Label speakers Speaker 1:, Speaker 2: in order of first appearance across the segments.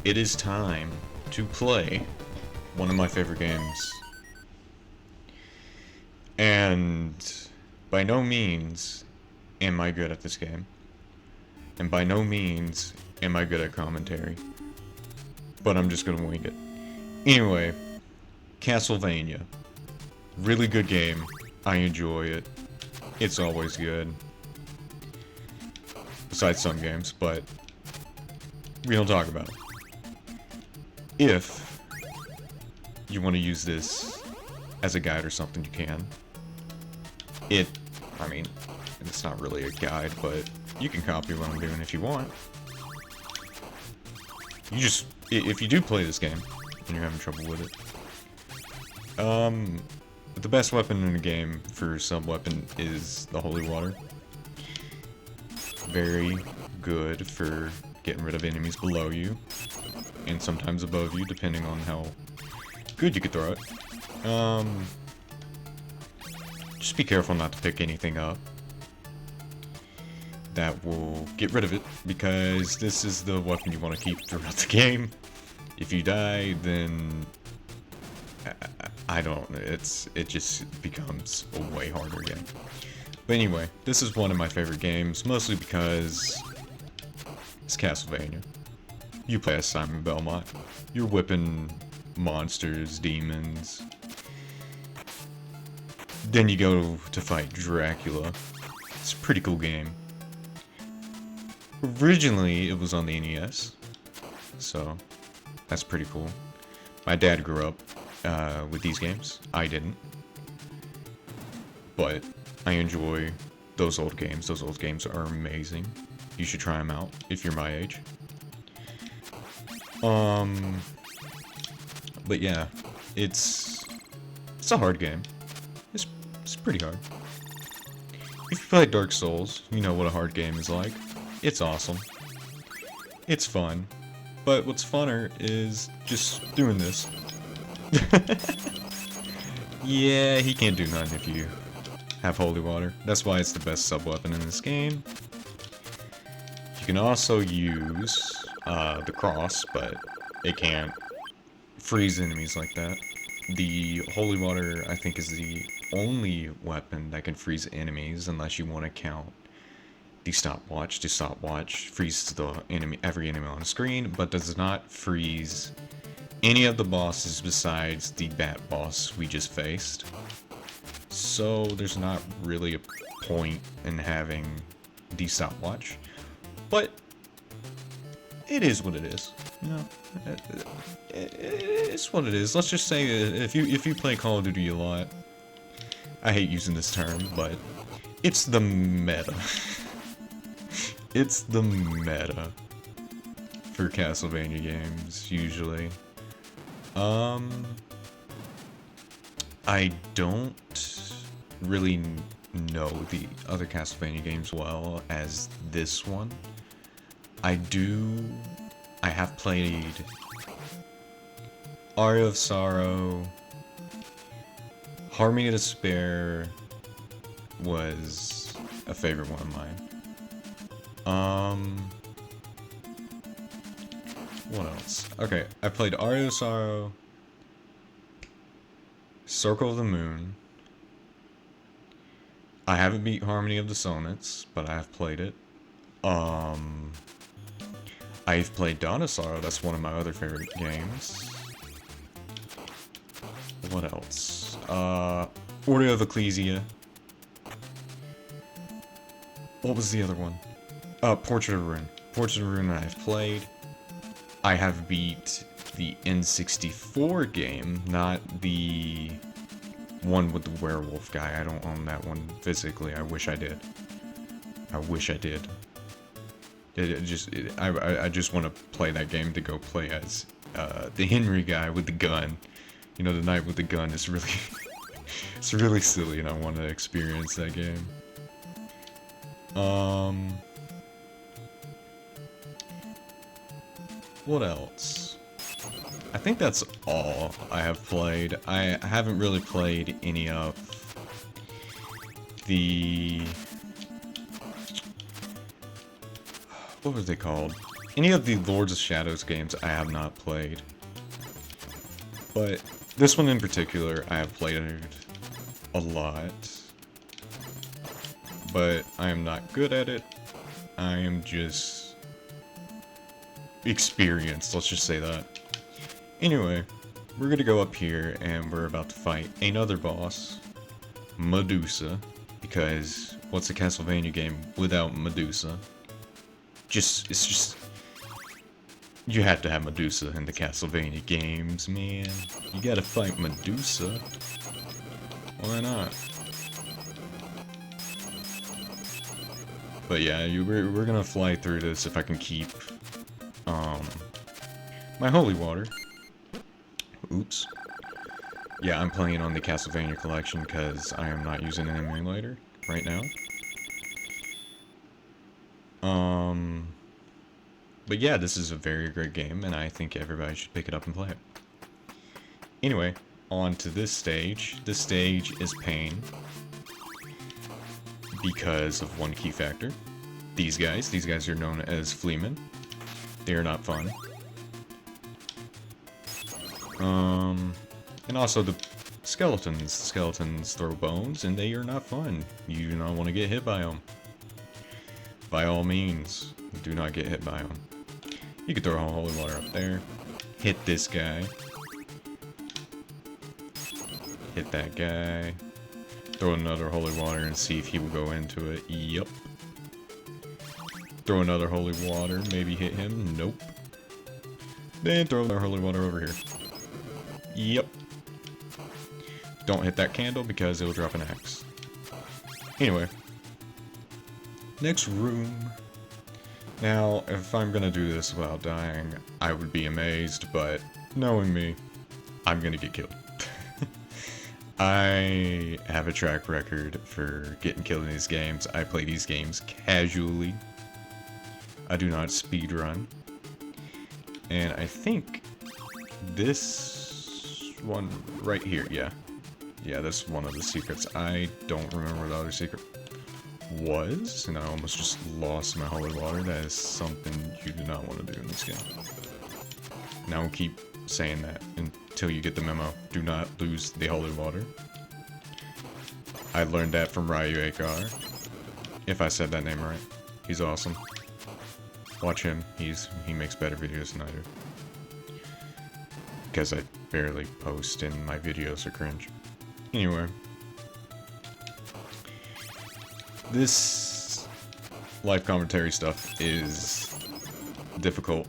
Speaker 1: it is time to play one of my favorite games. And by no means am I good at this game. And by no means am I good at commentary. But I'm just gonna wing it. Anyway, Castlevania. Really good game. I enjoy it. It's always good. Besides some games, but we don't talk about it. If you want to use this as a guide or something, you can. I mean, it's not really a guide, but you can copy what I'm doing if you want. If you do play this game and you're having trouble with it, the best weapon in the game for sub-weapon is the holy water. Very good for getting rid of enemies below you, and sometimes above you, depending on how good you could throw it. Just be careful not to pick anything up that will get rid of it, because this is the weapon you want to keep throughout the game. If you die, then I don't. It just becomes a way harder game. But anyway, this is one of my favorite games, mostly because it's Castlevania. You play as Simon Belmont. You're whipping monsters, demons. Then you go to fight Dracula. It's a pretty cool game. Originally, it was on the NES, so that's pretty cool. My dad grew up with these games. I didn't. But I enjoy those old games. Those old games are amazing. You should try them out if you're my age. But yeah, it's a hard game. It's pretty hard. If you play Dark Souls, you know what a hard game is like. It's awesome. It's fun. But what's funner is just doing this. Yeah, he can't do nothing if you have holy water. That's why it's the best sub-weapon in this game. You can also use the cross, but it can't freeze enemies like that. The holy water, I think, is the only weapon that can freeze enemies, unless you want to count the stopwatch. The stopwatch freezes every enemy on the screen, but does not freeze any of the bosses besides the bat boss we just faced. So there's not really a point in having the stopwatch, but it is what it is. You know, it's what it is. Let's just say if you play Call of Duty a lot, I hate using this term, but it's the meta. It's the meta for Castlevania games usually. I don't really know the other Castlevania games well as this one. I have played Aria of Sorrow. Harmony of Despair was a favorite one of mine. What else? Okay, I played Aria of Sorrow, Circle of the Moon. I haven't beat Harmony of the Sonnets, but I have played it. I've played Dawn of Sorrow, that's one of my other favorite games. What else? Order of Ecclesia. What was the other one? Portrait of Ruin. Portrait of Ruin I've played. I have beat the N64 game, not the one with the werewolf guy. I don't own that one physically. I wish I did. I wish I did. I just want to play that game to go play as the Henry guy with the gun. You know, the knight with the gun is really it's really silly, and I want to experience that game. What else? I think that's all I have played. I haven't really played any of the... what was they called? Any of the Lords of Shadows games I have not played. But this one in particular, I have played a lot. But I am not good at it. I am just experienced, let's just say that. Anyway, we're gonna go up here and we're about to fight another boss, Medusa, because what's a Castlevania game without Medusa? It's just, you have to have Medusa in the Castlevania games, man. You gotta fight Medusa. Why not? But yeah, we're gonna fly through this if I can keep, my holy water. Oops. Yeah, I'm playing on the Castlevania collection because I am not using an emulator right now. But yeah, this is a very great game, and I think everybody should pick it up and play it. Anyway, on to this stage. This stage is pain because of one key factor. These guys are known as Fleamen. They are not fun. And also the skeletons. The skeletons throw bones, and they are not fun. You do not want to get hit by them. By all means, do not get hit by them. You can throw holy water up there. Hit this guy. Hit that guy. Throw another holy water and see if he will go into it. Yup. Throw another holy water. Maybe hit him. Nope. Then throw another holy water over here. Yep. Don't hit that candle because it'll drop an axe. Anyway. Next room. Now, if I'm gonna do this without dying, I would be amazed, but knowing me, I'm gonna get killed. I have a track record for getting killed in these games. I play these games casually. I do not speedrun. And I think this one right here, yeah. Yeah, that's one of the secrets. I don't remember the other secret was, and I almost just lost my holy water. That is something you do not want to do in this game. And I will keep saying that until you get the memo. Do not lose the holy water. I learned that from Ryu Akar. If I said that name right. He's awesome. Watch him. He makes better videos than I do. Because I barely post and my videos are cringe. Anyway. This live commentary stuff is difficult.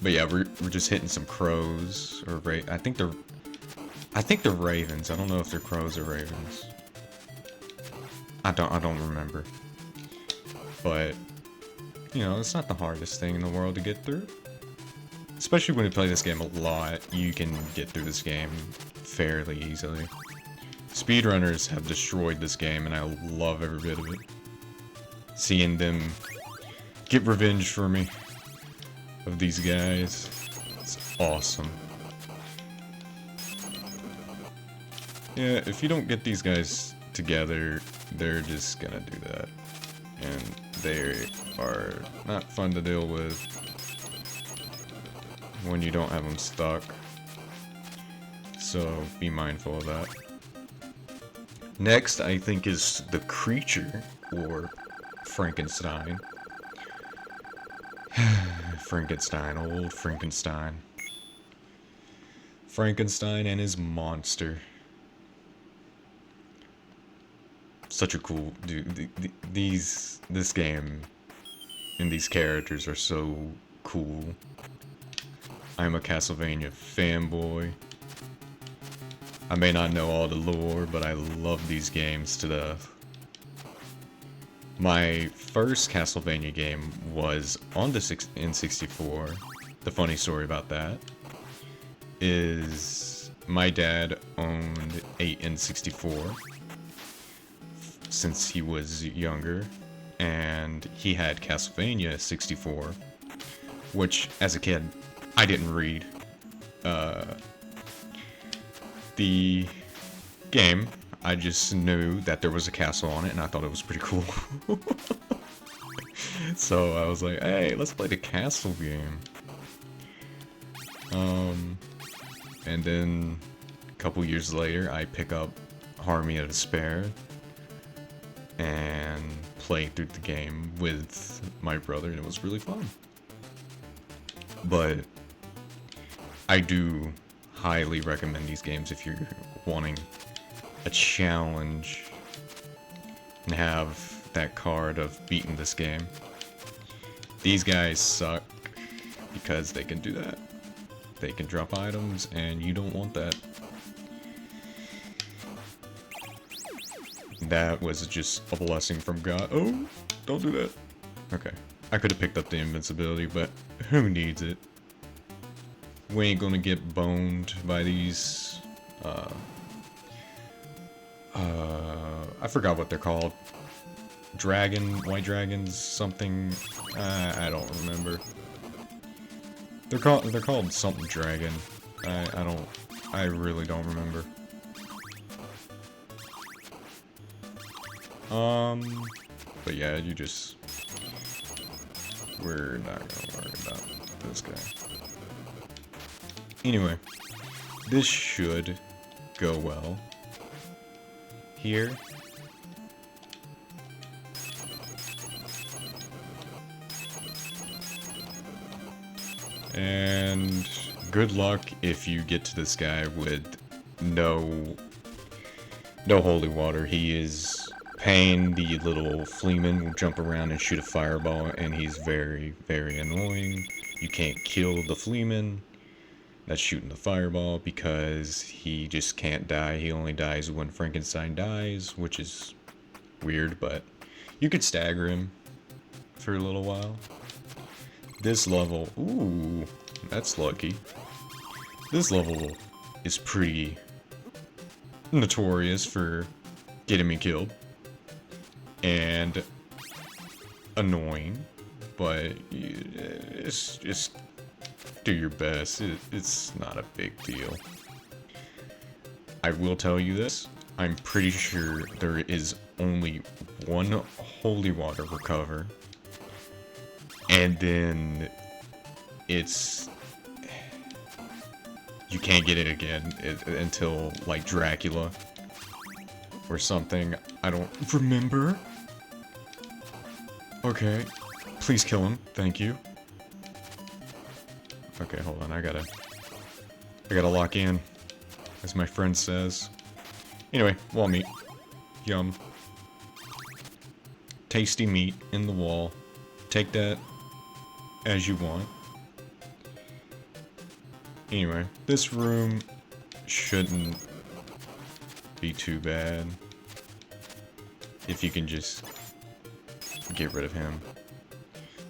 Speaker 1: But yeah, we're just hitting some crows or I think they're ravens. I don't know if they're crows or ravens. I don't remember. But you know, it's not the hardest thing in the world to get through. Especially when you play this game a lot, you can get through this game fairly easily. Speedrunners have destroyed this game, and I love every bit of it. Seeing them get revenge for me of these guys, it's awesome. Yeah, if you don't get these guys together, they're just gonna do that. And they are not fun to deal with when you don't have them stuck. So be mindful of that. Next, I think, is the creature, or Frankenstein. Frankenstein, old Frankenstein. Frankenstein and his monster. Such a cool dude. This game and these characters are so cool. I'm a Castlevania fanboy. I may not know all the lore, but I love these games to death. My first Castlevania game was on the N64. The funny story about that is my dad owned a N64 since he was younger, and he had Castlevania 64, which as a kid I didn't read the game. I just knew that there was a castle on it, and I thought it was pretty cool. So I was like, hey, let's play the castle game. And then a couple years later, I pick up Army of Despair and play through the game with my brother, and it was really fun. But I do highly recommend these games if you're wanting a challenge and have that card of beating this game. These guys suck because they can do that. They can drop items, and you don't want that. That was just a blessing from God. Oh, don't do that. Okay. I could have picked up the invincibility, but who needs it? We ain't gonna get boned by these, I forgot what they're called. White dragons, something, I don't remember. They're called something dragon. I really don't remember. But yeah, we're not gonna worry about this guy. Anyway, this should go well. Here. And good luck if you get to this guy with no holy water. He is pain. The little fleaman will jump around and shoot a fireball, and he's very, very annoying. You can't kill the fleaman that's shooting the fireball because he just can't die. He only dies when Frankenstein dies, which is weird, but you could stagger him for a little while. This level, ooh, that's lucky. This level is pretty notorious for getting me killed. And annoying, but it's just do your best. It's not a big deal. I will tell you this, I'm pretty sure there is only one holy water recover. And then you can't get it again until like Dracula or something. I don't remember. Okay, please kill him. Thank you. Okay, hold on. I gotta lock in, as my friend says. Anyway, wall meat. Yum. Tasty meat in the wall. Take that as you want. Anyway, this room shouldn't be too bad if you can just get rid of him.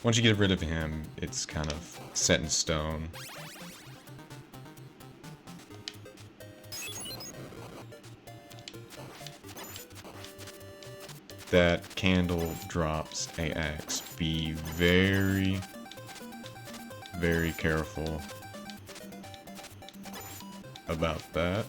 Speaker 1: Once you get rid of him, it's kind of set in stone. That candle drops a axe. Be very, very careful about that.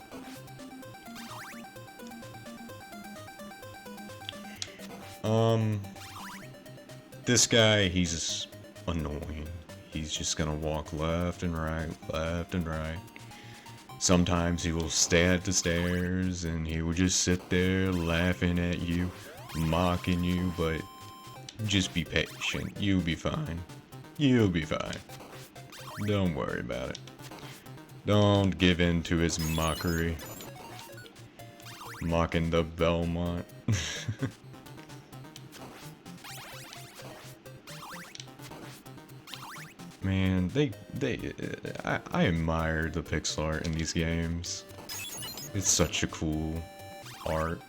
Speaker 1: This guy, he's just annoying. He's just gonna walk left and right, left and right. Sometimes he will stay at the stairs and he will just sit there laughing at you, mocking you, but just be patient. You'll be fine. You'll be fine. Don't worry about it. Don't give in to his mockery. Mocking the Belmont. Man, I admire the pixel art in these games. It's such a cool art.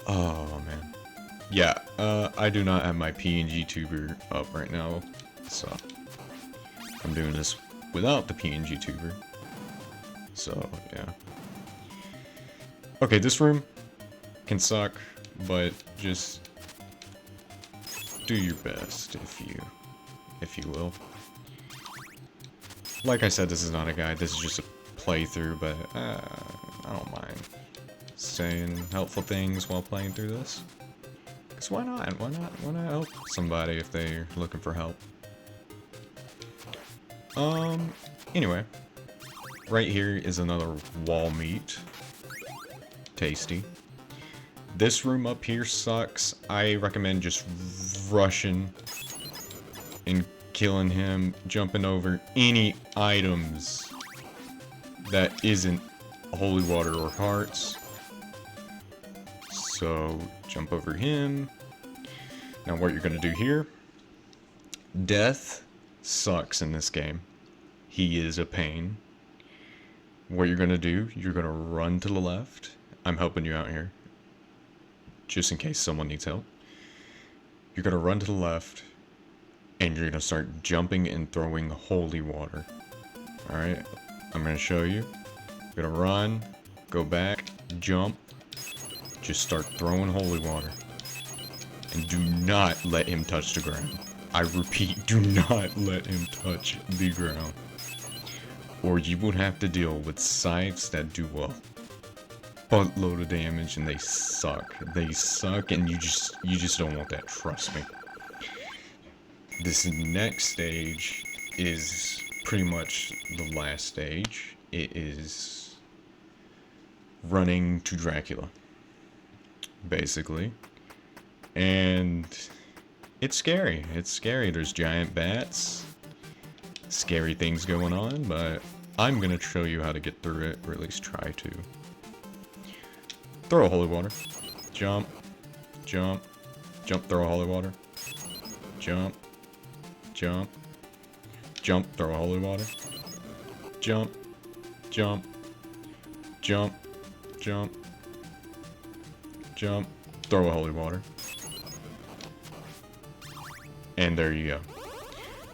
Speaker 1: Oh, man. Yeah, I do not have my PNG tuber up right now, so I'm doing this without the PNG tuber. So, yeah. Okay, this room can suck, but just do your best if you will. Like I said, this is not a guide, this is just a playthrough, but I don't mind saying helpful things while playing through this. Because why not? Why not? Why not help somebody if they're looking for help? Anyway. Right here is another wall meat. Tasty. This room up here sucks. I recommend just rushing and killing him, jumping over any items that isn't holy water or hearts. So, jump over him. Now what you're gonna do here, death sucks in this game. He is a pain. What you're gonna do, you're gonna run to the left. I'm helping you out here, just in case someone needs help. You're gonna run to the left, and you're gonna start jumping and throwing holy water. Alright, I'm gonna show you. You're gonna run, go back, jump, just start throwing holy water. And do not let him touch the ground. I repeat, do not let him touch the ground. Or you would have to deal with scythes that do a buttload of damage and they suck. They suck and you just don't want that, trust me. This next stage is pretty much the last stage. It is running to Dracula, basically. And it's scary. It's scary. There's giant bats. Scary things going on, but I'm gonna show you how to get through it, or at least try to. Throw a holy water. Jump. Jump. Jump, throw a holy water. Jump. Jump. Jump, throw a holy water. Jump. Jump. Jump. Jump. Jump. Throw a holy water. And there you go.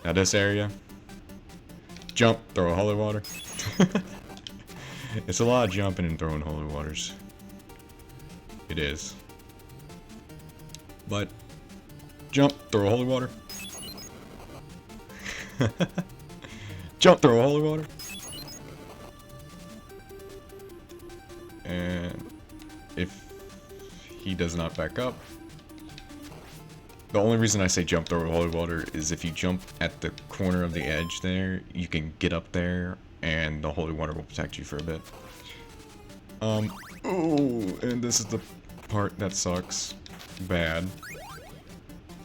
Speaker 1: Now this area. Jump, throw a holy water. It's a lot of jumping and throwing holy waters. It is. But, jump, throw a holy water. Jump, throw a holy water. And if he does not back up, the only reason I say jump, throw a holy water is if you jump at the corner of the edge there, you can get up there and the holy water will protect you for a bit. Oh, and this is the part that sucks bad,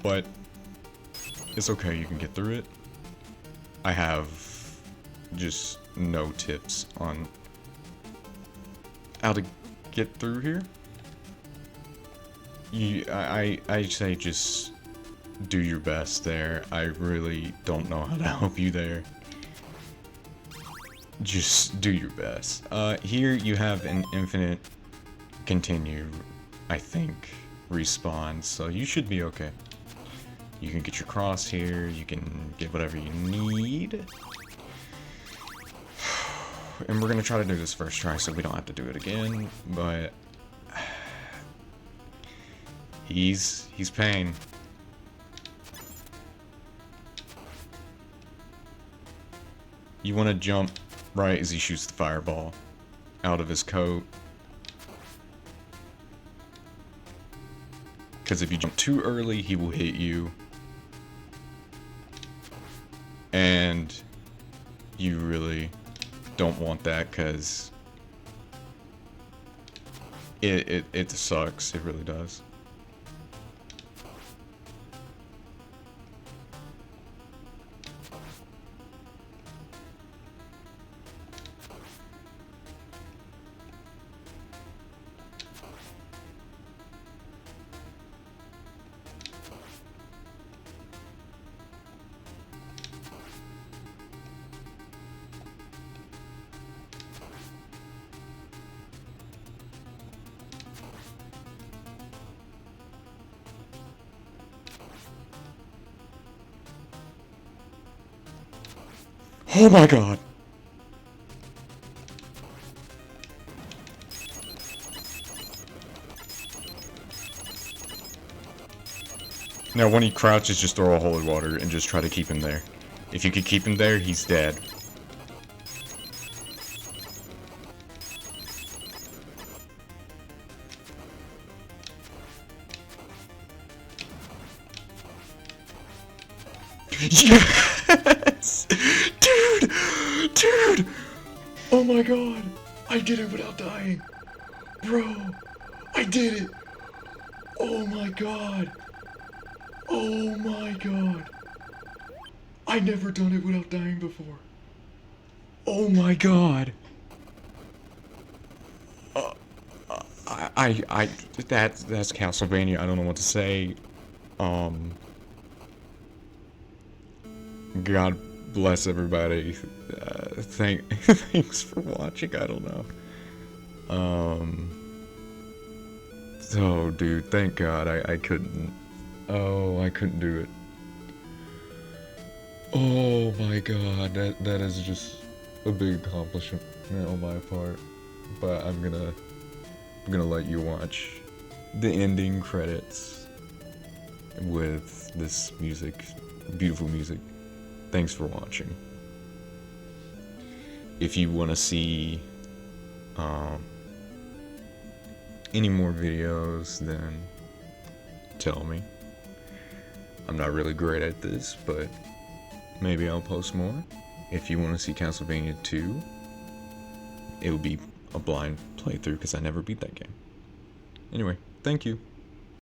Speaker 1: but it's okay, you can get through it. I have just no tips on how to get through here. I say just do your best there. I really don't know how to help you there. Just do your best. Here you have an infinite continue, I think, respawn, so you should be okay. You can get your cross here, you can get whatever you need. And we're gonna try to do this first try so we don't have to do it again, but he's pain. You want to jump right as he shoots the fireball out of his coat. Because if you jump too early, he will hit you. And you really don't want that because it sucks. It really does. Oh my god! Now when he crouches, just throw a holy water and just try to keep him there. If you can keep him there, he's dead. Yes! Dude! Dude! Oh my god! I did it without dying! Bro! I did it! Oh my god! Oh my god! I never done it without dying before. Oh my god! That's Castlevania. I don't know what to say. God bless everybody. Thanks for watching. I don't know. So, dude, thank God I couldn't. Oh, I couldn't do it. Oh my God, that is just a big accomplishment on my part. But I'm gonna let you watch the ending credits with this music, beautiful music. Thanks for watching. If you want to see any more videos, then tell me. I'm not really great at this, but maybe I'll post more. If you want to see Castlevania 2, it'll be a blind playthrough because I never beat that game. Anyway, thank you.